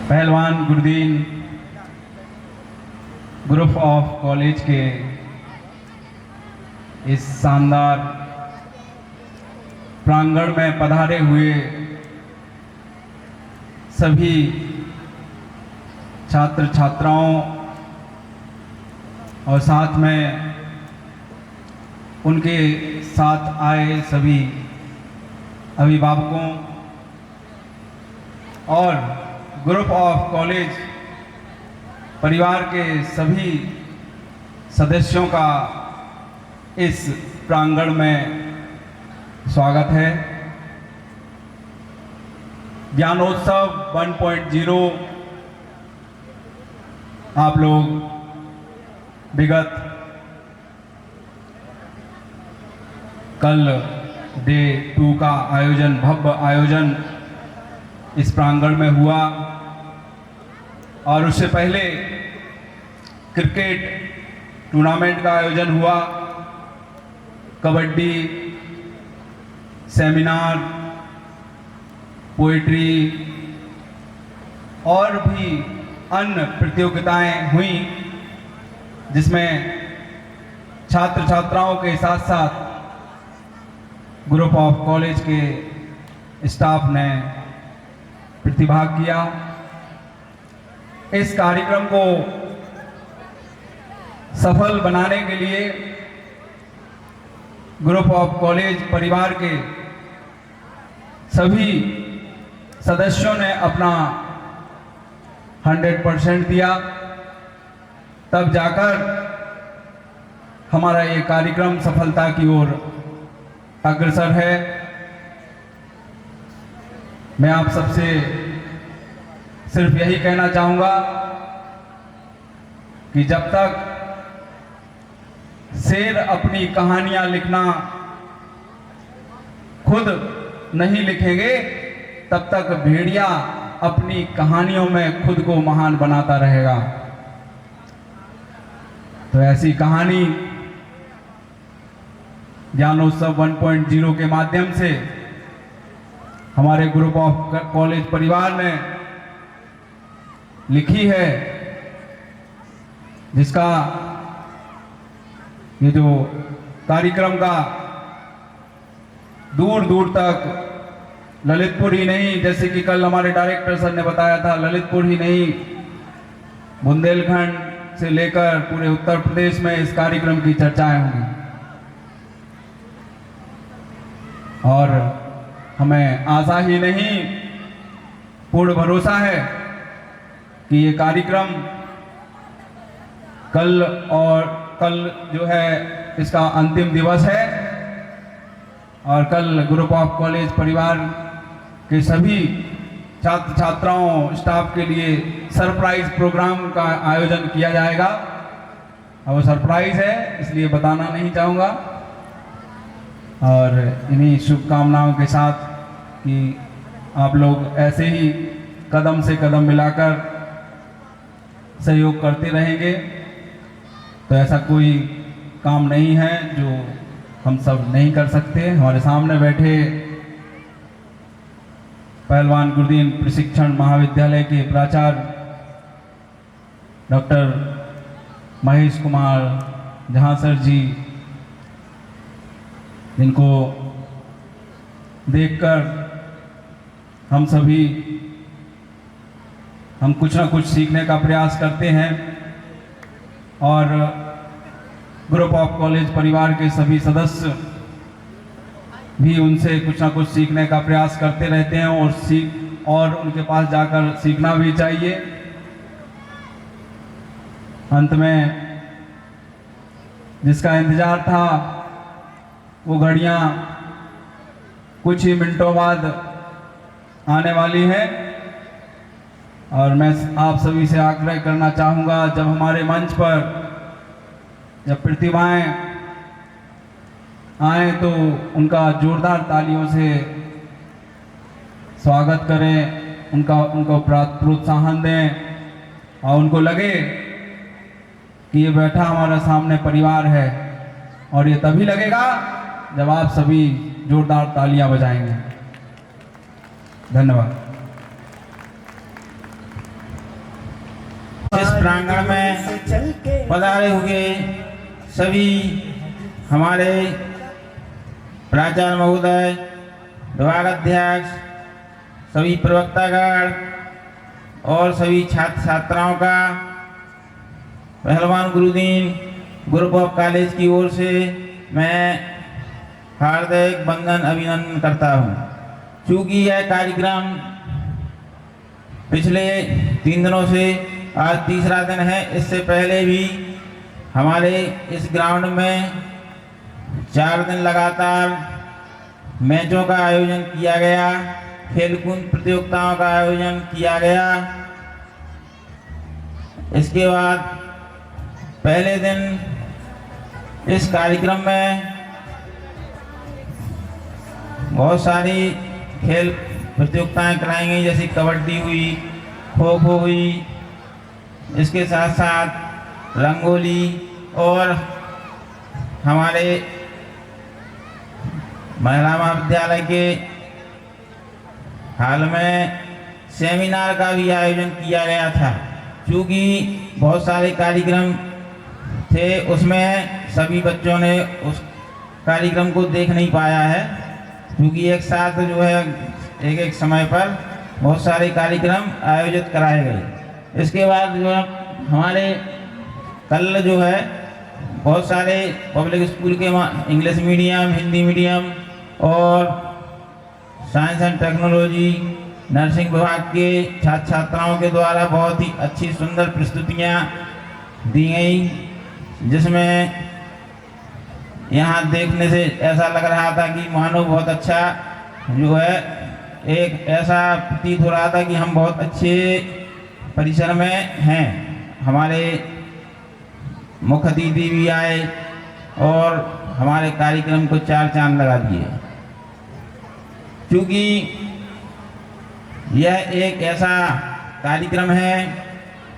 पहलवान Gurudeen group of college के इस शानदार प्रांगण में पधारे हुए सभी छात्र छात्राओं और साथ में उनके साथ आए सभी अभिभावकों और ग्रुप ऑफ कॉलेज परिवार के सभी सदस्यों का इस प्रांगण में स्वागत है। ज्ञानोत्सव 1.0 आप लोग विगत कल डे 2 का आयोजन, भव्य आयोजन इस प्रांगण में हुआ और उससे पहले क्रिकेट टूर्नामेंट का आयोजन हुआ, कबड्डी, सेमिनार, पोएट्री और भी अन्य प्रतियोगिताएं हुई, जिसमें छात्र छात्राओं के साथ साथ ग्रुप ऑफ कॉलेज के स्टाफ ने प्रतिभाग किया। इस कार्यक्रम को सफल बनाने के लिए ग्रुप ऑफ कॉलेज परिवार के सभी सदस्यों ने अपना 100% दिया, तब जाकर हमारा ये कार्यक्रम सफलता की ओर अग्रसर है। मैं आप सबसे सिर्फ यही कहना चाहूँगा कि जब तक शेर अपनी कहानियाँ लिखना खुद नहीं लिखेंगे, तब तक भेड़िया अपनी कहानियों में खुद को महान बनाता रहेगा। तो ऐसी कहानी ज्ञानोत्सव 1.0 के माध्यम से हमारे ग्रुप ऑफ कॉलेज परिवार ने लिखी है, जिसका ये जो कार्यक्रम का दूर दूर तक ललितपुर ही नहीं, जैसे कि कल हमारे डायरेक्टर सर ने बताया था, ललितपुर ही नहीं, बुंदेलखंड से लेकर पूरे उत्तर प्रदेश में इस कार्यक्रम की चर्चाएं होंगी। और हमें आशा ही नहीं, पूर्ण भरोसा है कि ये कार्यक्रम कल जो है इसका अंतिम दिवस है और कल ग्रुप ऑफ कॉलेज परिवार के सभी छात्र छात्राओं स्टाफ के लिए सरप्राइज प्रोग्राम का आयोजन किया जाएगा। और वो सरप्राइज है, इसलिए बताना नहीं चाहूँगा। और इन्हीं शुभकामनाओं के साथ कि आप लोग ऐसे ही कदम से कदम मिलाकर सहयोग करते रहेंगे, तो ऐसा कोई काम नहीं है जो हम सब नहीं कर सकते। हमारे सामने बैठे पहलवान गुरुदीन प्रशिक्षण महाविद्यालय के प्राचार्य डॉक्टर महेश कुमार जहासर जी, जिनको देखकर हम कुछ ना कुछ सीखने का प्रयास करते हैं और ग्रुप ऑफ कॉलेज परिवार के सभी सदस्य भी उनसे कुछ ना कुछ सीखने का प्रयास करते रहते हैं और उनके पास जाकर सीखना भी चाहिए। अंत में जिसका इंतजार था वो घड़ियां कुछ ही मिनटों बाद आने वाली है और मैं आप सभी से आग्रह करना चाहूँगा, जब हमारे मंच पर जब प्रतिभाएं आए तो उनका जोरदार तालियों से स्वागत करें, उनको प्रोत्साहन दें और उनको लगे कि ये बैठा हमारे सामने परिवार है। और ये तभी लगेगा जब आप सभी जोरदार तालियां बजाएंगे। धन्यवाद। प्रांगण में पधारे हुए सभी हमारे प्राचार्य महोदय, विभागाध्यक्ष, सभी प्रवक्तागण और सभी छात्र छात्राओं का पहलवान गुरुदीन ग्रुप ऑफ कॉलेज की ओर से मैं हार्दिक वंदन अभिनंदन करता हूँ। चूँकि यह कार्यक्रम पिछले 3 दिनों से आज तीसरा दिन है, इससे पहले भी हमारे इस ग्राउंड में 4 दिन लगातार मैचों का आयोजन किया गया, खेलकूद प्रतियोगिताओं का आयोजन किया गया। इसके बाद पहले दिन इस कार्यक्रम में बहुत सारी खेल प्रतियोगिताएं कराई गई, जैसे कबड्डी हुई, खो खो हुई, इसके साथ साथ रंगोली और हमारे महिला महाविद्यालय के हाल में सेमिनार का भी आयोजन किया गया था। क्योंकि बहुत सारे कार्यक्रम थे, उसमें सभी बच्चों ने उस कार्यक्रम को देख नहीं पाया है, क्योंकि एक साथ जो है एक समय पर बहुत सारे कार्यक्रम आयोजित कराए गए। इसके बाद जो है हमारे कल जो है बहुत सारे पब्लिक स्कूल के इंग्लिश मीडियम, हिंदी मीडियम और साइंस एंड टेक्नोलॉजी, नर्सिंग विभाग के छात्र छात्राओं के द्वारा बहुत ही अच्छी सुंदर प्रस्तुतियाँ दी गई, जिसमें यहाँ देखने से ऐसा लग रहा था कि मानो बहुत अच्छा जो है, एक ऐसा प्रतीत हो रहा था कि हम बहुत अच्छे परिसर में हैं। हमारे मुख्य अतिथि भी आए और हमारे कार्यक्रम को 4 चांद लगा दिए। क्योंकि यह एक ऐसा कार्यक्रम है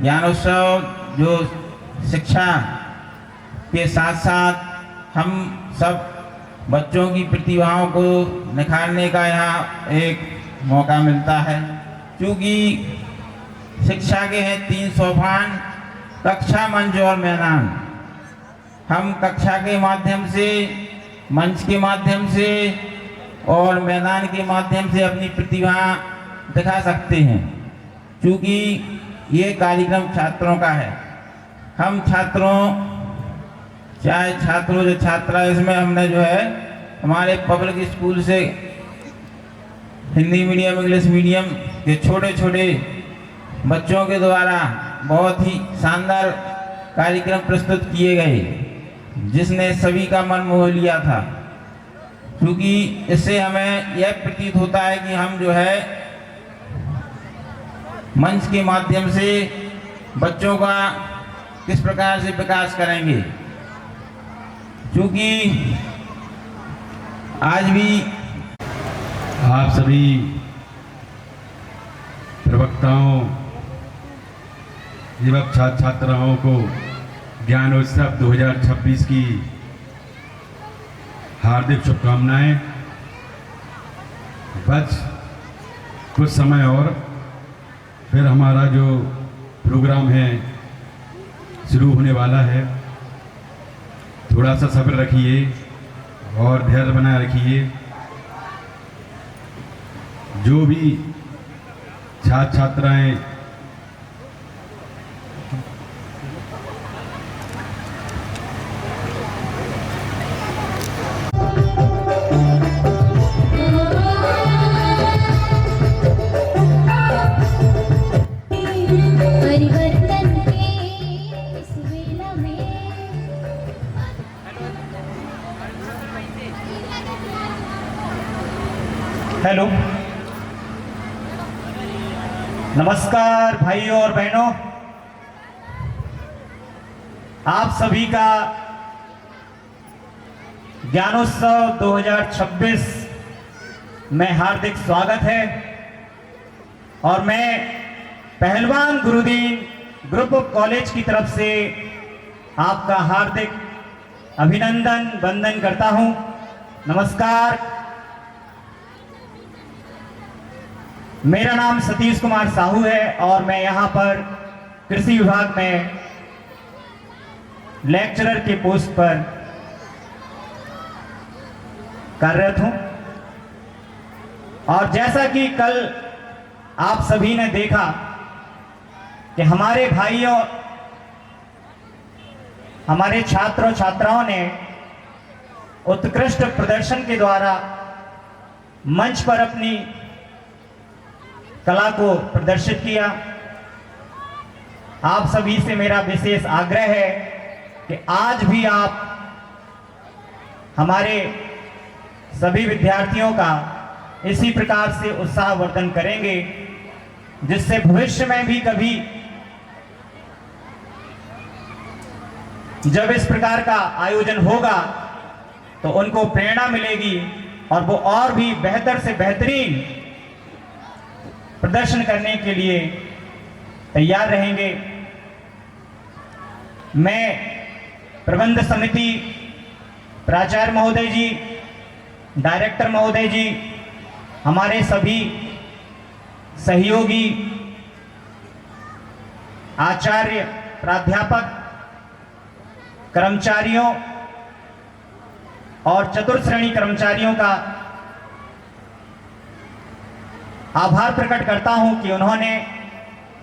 ज्ञानोत्सव, जो शिक्षा के साथ साथ हम सब बच्चों की प्रतिभाओं को निखारने का यहाँ एक मौका मिलता है। क्योंकि शिक्षा के हैं 3 सोपान, कक्षा, मंच और मैदान। हम कक्षा के माध्यम से, मंच के माध्यम से और मैदान के माध्यम से अपनी प्रतिभा दिखा सकते हैं। क्योंकि ये कार्यक्रम छात्रों का है। हम छात्रों, चाहे छात्रों जो छात्रा, इसमें हमने जो है हमारे पब्लिक स्कूल से हिंदी मीडियम, इंग्लिश मीडियम के छोटे छोटे बच्चों के द्वारा बहुत ही शानदार कार्यक्रम प्रस्तुत किए गए, जिसने सभी का मन मोह लिया था। क्योंकि इससे हमें यह प्रतीत होता है कि हम जो है मंच के माध्यम से बच्चों का किस प्रकार से विकास करेंगे। क्योंकि आज भी आप सभी प्रवक्ताओं एवं छात्र छात्राओं को ज्ञानोत्सव 2026 की हार्दिक शुभकामनाएं। बस कुछ समय और फिर हमारा जो प्रोग्राम है शुरू होने वाला है। थोड़ा सा सब्र रखिए और धैर्य बनाए रखिए। जो भी छात्र छात्राएं परिवर्तन के इस वेला में हेलो, नमस्कार भाइयों और बहनों, आप सभी का ज्ञानोत्सव 2026 में हार्दिक स्वागत है। और मैं पहलवान गुरुदीन ग्रुप ऑफ कॉलेज की तरफ से आपका हार्दिक अभिनंदन वंदन करता हूं। नमस्कार, मेरा नाम सतीश कुमार साहू है और मैं यहाँ पर कृषि विभाग में लेक्चरर के पोस्ट पर कार्यरत हूं। और जैसा कि कल आप सभी ने देखा कि हमारे भाइयों, हमारे छात्र और छात्राओं ने उत्कृष्ट प्रदर्शन के द्वारा मंच पर अपनी कला को प्रदर्शित किया। आप सभी से मेरा विशेष आग्रह है कि आज भी आप हमारे सभी विद्यार्थियों का इसी प्रकार से उत्साहवर्धन करेंगे, जिससे भविष्य में भी कभी जब इस प्रकार का आयोजन होगा तो उनको प्रेरणा मिलेगी और वो और भी बेहतर से बेहतरीन प्रदर्शन करने के लिए तैयार रहेंगे। मैं प्रबंध समिति, प्राचार्य महोदय जी, डायरेक्टर महोदय जी, हमारे सभी सहयोगी आचार्य, प्राध्यापक, कर्मचारियों और चतुर्थ श्रेणी कर्मचारियों का आभार प्रकट करता हूं कि उन्होंने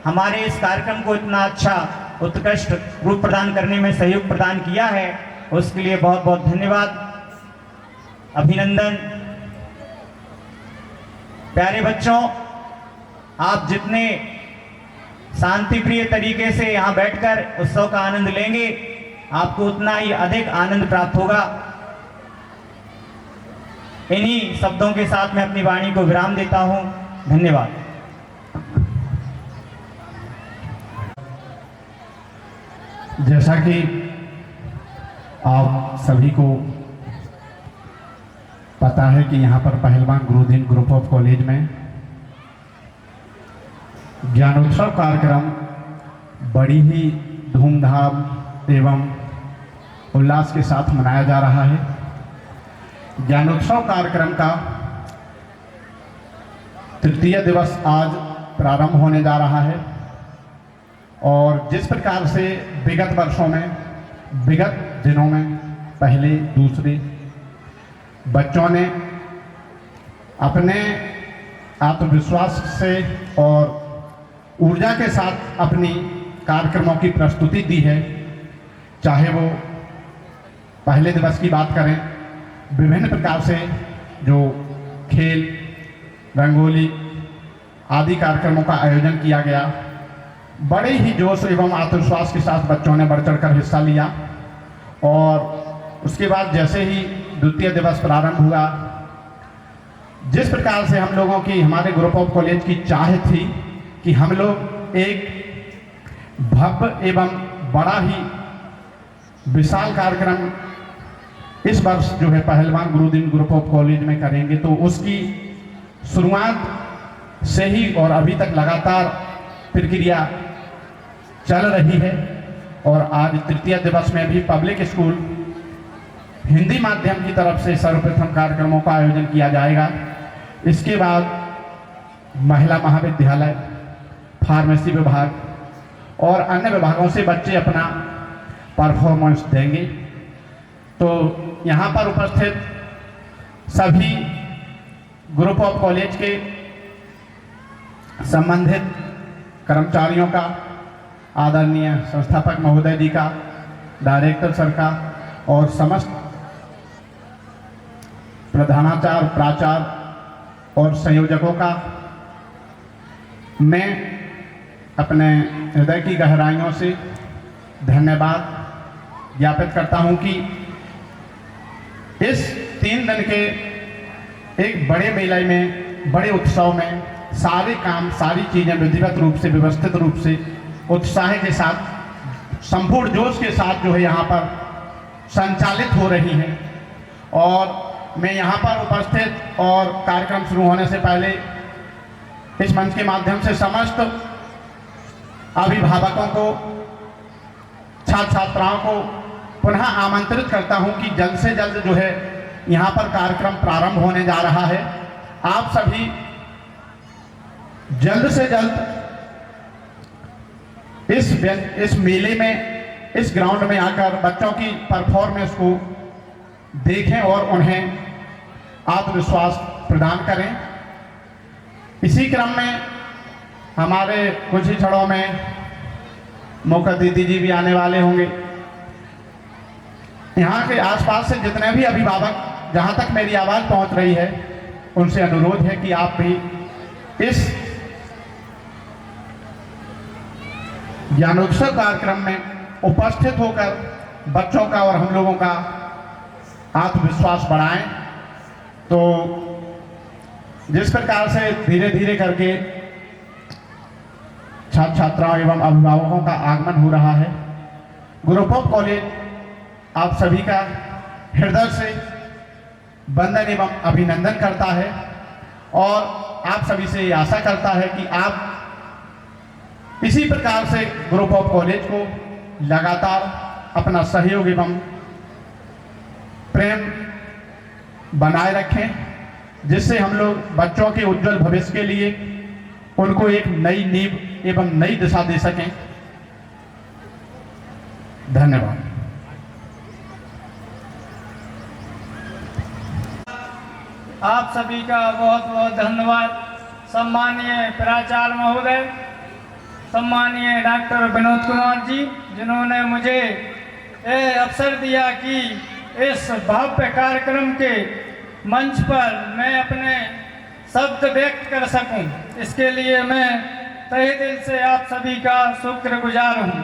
हमारे इस कार्यक्रम को इतना अच्छा उत्कृष्ट रूप प्रदान करने में सहयोग प्रदान किया है। उसके लिए बहुत बहुत धन्यवाद, अभिनंदन। प्यारे बच्चों, आप जितने शांति प्रिय तरीके से यहाँ बैठकर उत्सव का आनंद लेंगे, आपको उतना ही अधिक आनंद प्राप्त होगा। इन्हीं शब्दों के साथ मैं अपनी वाणी को विराम देता हूं। धन्यवाद। जैसा कि आप सभी को पता है कि यहाँ पर पहलवान गुरुदीन ग्रुप ऑफ कॉलेज में ज्ञानोत्सव कार्यक्रम बड़ी ही धूमधाम एवं उल्लास के साथ मनाया जा रहा है। ज्ञानोत्सव कार्यक्रम का तृतीय दिवस आज प्रारंभ होने जा रहा है और जिस प्रकार से विगत वर्षों में, विगत दिनों में पहले दूसरे बच्चों ने अपने आत्मविश्वास से और ऊर्जा के साथ अपनी कार्यक्रमों की प्रस्तुति दी है, चाहे वो पहले दिवस की बात करें, विभिन्न प्रकार से जो खेल, रंगोली आदि कार्यक्रमों का आयोजन किया गया, बड़े ही जोश एवं आत्मविश्वास के साथ बच्चों ने बढ़ चढ़कर हिस्सा लिया। और उसके बाद जैसे ही द्वितीय दिवस प्रारंभ हुआ, जिस प्रकार से हम लोगों की, हमारे ग्रुप ऑफ कॉलेज की चाह थी कि हम लोग एक भव्य एवं बड़ा ही विशाल कार्यक्रम इस वर्ष जो है पहलवान गुरुदीन ग्रुप ऑफ कॉलेज में करेंगे, तो उसकी शुरुआत से ही और अभी तक लगातार प्रक्रिया चल रही है। और आज तृतीय दिवस में भी पब्लिक स्कूल हिंदी माध्यम की तरफ से सर्वप्रथम कार्यक्रमों का आयोजन किया जाएगा। इसके बाद महिला महाविद्यालय, फार्मेसी विभाग और अन्य विभागों से बच्चे अपना परफॉर्मेंस देंगे। तो यहाँ पर उपस्थित सभी ग्रुप ऑफ कॉलेज के संबंधित कर्मचारियों का, आदरणीय संस्थापक महोदय जी का, डायरेक्टर सर का और समस्त प्रधानाचार्य, प्राचार्य और संयोजकों का मैं अपने हृदय की गहराइयों से धन्यवाद ज्ञापित करता हूं कि इस 3 दिन के एक बड़े मेले में, बड़े उत्सव में सारे काम, सारी चीज़ें विधिवत रूप से, व्यवस्थित रूप से, उत्साह के साथ, संपूर्ण जोश के साथ जो है यहाँ पर संचालित हो रही हैं। और मैं यहाँ पर उपस्थित और कार्यक्रम शुरू होने से पहले इस मंच के माध्यम से समस्त अभिभावकों को, छात्र छात्राओं को पुनः आमंत्रित करता हूं कि जल्द से जल्द जो है यहाँ पर कार्यक्रम प्रारंभ होने जा रहा है। आप सभी जल्द से जल्द इस मेले में, इस ग्राउंड में आकर बच्चों की परफॉर्मेंस को देखें और उन्हें आत्मविश्वास प्रदान करें। इसी क्रम में हमारे कुछ ही क्षणों में मुख्य अतिथि जी भी आने वाले होंगे। यहाँ के आसपास से जितने भी अभिभावक, जहाँ तक मेरी आवाज़ पहुँच रही है, उनसे अनुरोध है कि आप भी इस ज्ञानोत्सव कार्यक्रम में उपस्थित होकर बच्चों का और हम लोगों का आत्मविश्वास बढ़ाएं। तो जिस प्रकार से धीरे धीरे करके छात्र छात्राओं एवं अभिभावकों का आगमन हो रहा है, ग्रुप ऑफ कॉलेज आप सभी का हृदय से वंदन एवं अभिनंदन करता है और आप सभी से ये आशा करता है कि आप इसी प्रकार से ग्रुप ऑफ कॉलेज को लगातार अपना सहयोग एवं प्रेम बनाए रखें, जिससे हम लोग बच्चों के उज्जवल भविष्य के लिए उनको एक नई नींव एवं नई दिशा दे सकें। धन्यवाद। आप सभी का बहुत बहुत धन्यवाद। सम्मानीय प्राचार्य महोदय, सम्मानीय डॉक्टर विनोद कुमार जी, जिन्होंने मुझे ये अवसर दिया कि इस भव्य कार्यक्रम के मंच पर मैं अपने शब्द व्यक्त कर सकूं। इसके लिए मैं तहे दिल से आप सभी का शुक्रगुजार हूं।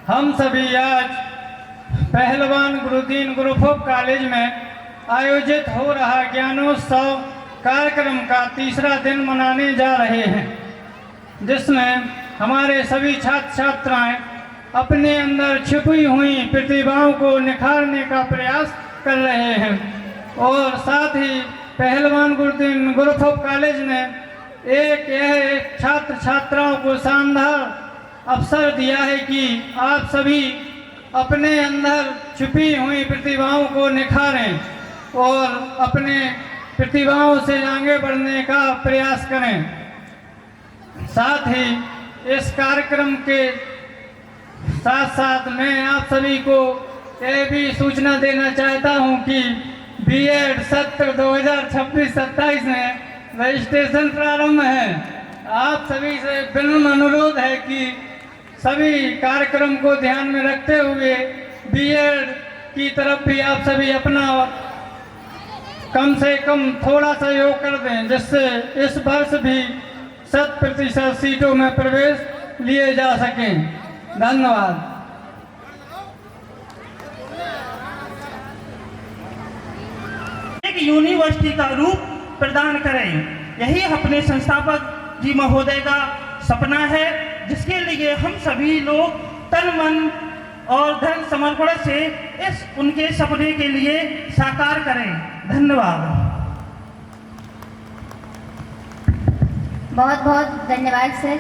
हम सभी आज पहलवान गुरुदीन ग्रुप ऑफ कॉलेज में आयोजित हो रहा ज्ञानोत्सव कार्यक्रम का तीसरा दिन मनाने जा रहे हैं, जिसमें हमारे सभी छात्र छात्राएं अपने अंदर छिपी हुई प्रतिभाओं को निखारने का प्रयास कर रहे हैं। और साथ ही पहलवान गुरुदीन ग्रुप ऑफ कॉलेज ने एक छात्र छात्राओं को शानदार अवसर दिया है कि आप सभी अपने अंदर छिपी हुई प्रतिभाओं को निखारें और अपने प्रतिभाओं से आगे बढ़ने का प्रयास करें। साथ ही इस कार्यक्रम के साथ साथ मैं आप सभी को यह भी सूचना देना चाहता हूं कि बीएड सत्र 2026-27 में रजिस्ट्रेशन प्रारंभ है। आप सभी से विनम्र अनुरोध है कि सभी कार्यक्रम को ध्यान में रखते हुए बीएड की तरफ भी आप सभी अपना कम से कम थोड़ा सा सहयोग कर दें, जिससे इस वर्ष भी 100% सीटों में प्रवेश लिए जा सकें। धन्यवाद। एक यूनिवर्सिटी का रूप प्रदान करें, यही अपने संस्थापक जी महोदय का सपना है, जिसके लिए हम सभी लोग तन मन और धन समर्पण से इस उनके सपने के लिए साकार करें। धन्यवाद। बहुत बहुत धन्यवाद सर।